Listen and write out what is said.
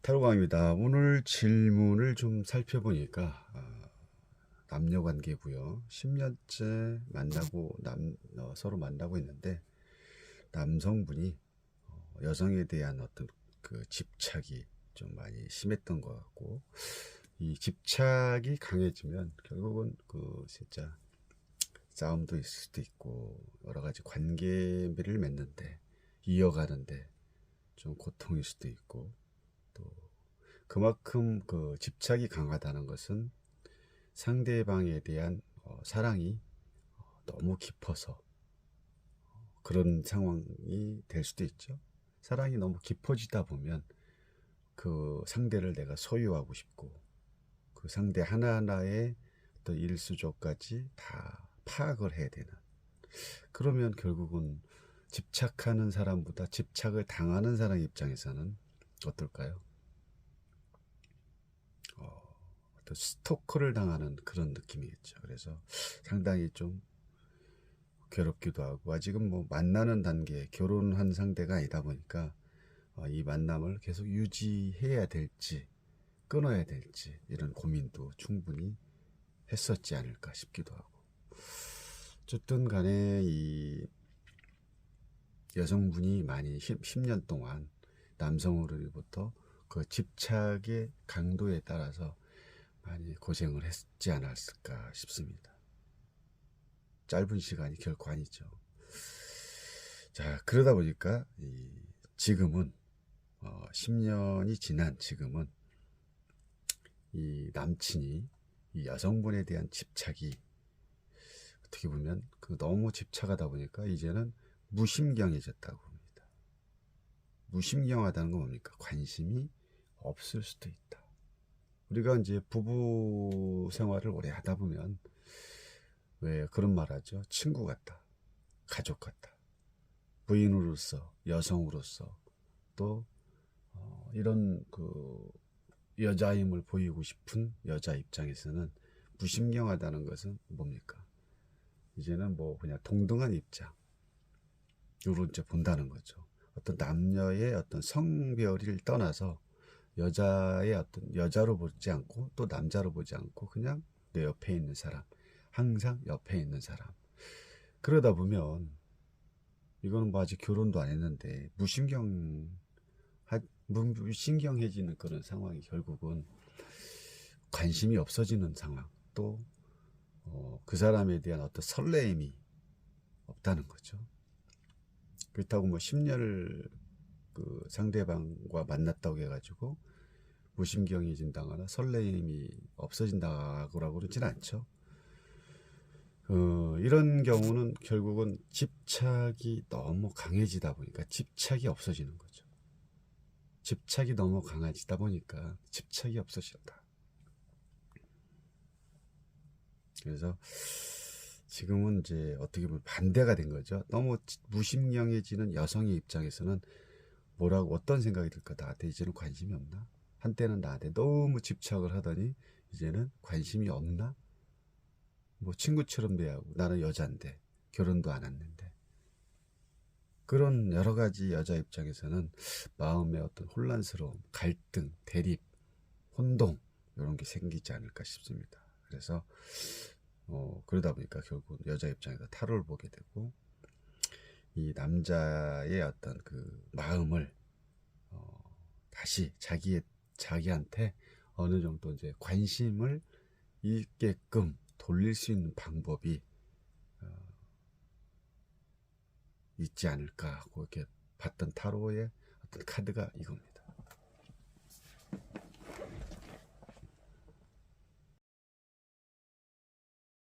타로강입니다. 오늘 질문을 좀 살펴보니까 남녀관계고요. 10년째 서로 만나고 있는데 남성분이 여성에 대한 어떤 그 집착이 좀 많이 심했던 것 같고, 이 집착이 강해지면 결국은 진짜 싸움도 있을 수도 있고 여러 가지 관계를 맺는데 이어가는데 좀 고통일 수도 있고, 또 그만큼 그 집착이 강하다는 것은 상대방에 대한 사랑이 너무 깊어서 그런 상황이 될 수도 있죠. 사랑이 너무 깊어지다 보면 그 상대를 내가 소유하고 싶고, 그 상대 하나하나의 또 일수족까지 다 파악을 해야 되는, 그러면 결국은 집착하는 사람보다 집착을 당하는 사람 입장에서는 어떨까요? 또 스토커를 당하는 그런 느낌이겠죠. 그래서 상당히 좀 괴롭기도 하고, 아직은 뭐 만나는 단계, 결혼한 상대가 아니다 보니까 이 만남을 계속 유지해야 될지 끊어야 될지 이런 고민도 충분히 했었지 않을까 싶기도 하고, 어쨌든 간에 이 여성분이 많이 10년 동안 남성으로부터 그 집착의 강도에 따라서 많이 고생을 했지 않았을까 싶습니다. 짧은 시간이 결코 아니죠. 자, 그러다 보니까 지금은 10년이 지난 지금은 이 남친이 이 여성분에 대한 집착이 어떻게 보면 너무 집착하다 보니까 이제는 무심경해졌다고 합니다. 무심경하다는 건 뭡니까? 관심이 없을 수도 있다. 우리가 이제 부부 생활을 오래 하다 보면 왜 그런 말 하죠? 친구 같다, 가족 같다. 부인으로서, 여성으로서, 또 이런 여자임을 보이고 싶은 여자 입장에서는 무심경하다는 것은 뭡니까? 이제는 뭐 그냥 동등한 입장, 요런 이제 본다는 거죠. 어떤 남녀의 어떤 성별을 떠나서 여자의 어떤 여자로 보지 않고 또 남자로 보지 않고 그냥 내 옆에 있는 사람, 항상 옆에 있는 사람. 그러다 보면 이거는 뭐 아직 결혼도 안 했는데 무심경해지는 그런 상황이 결국은 관심이 없어지는 상황, 또 그 사람에 대한 어떤 설레임이 없다는 거죠. 그렇다고 뭐 10년을 그 상대방과 만났다고 해가지고 무심경해진다거나 설레임이 없어진다고 그러진 않죠. 이런 경우는 결국은 집착이 너무 강해지다 보니까 집착이 없어지는 거죠. 집착이 너무 강해지다 보니까 집착이 없어진다. 그래서 지금은 이제 어떻게 보면 반대가 된 거죠. 너무 무심경해지는 여성의 입장에서는 뭐라고 어떤 생각이 들까? 나한테 이제는 관심이 없나? 한때는 나한테 너무 집착을 하더니 이제는 관심이 없나? 뭐 친구처럼 대하고, 나는 여잔데 결혼도 안 했는데. 그런 여러 가지 여자 입장에서는 마음의 어떤 혼란스러움, 갈등, 대립, 혼동 이런 게 생기지 않을까 싶습니다. 그래서 그러다 보니까 결국 여자 입장에서 타로를 보게 되고, 이 남자의 어떤 그 마음을 다시 자기한테 어느 정도 이제 관심을 있게끔 돌릴 수 있는 방법이 있지 않을까 하고 이렇게 봤던 타로의 어떤 카드가 이겁니다.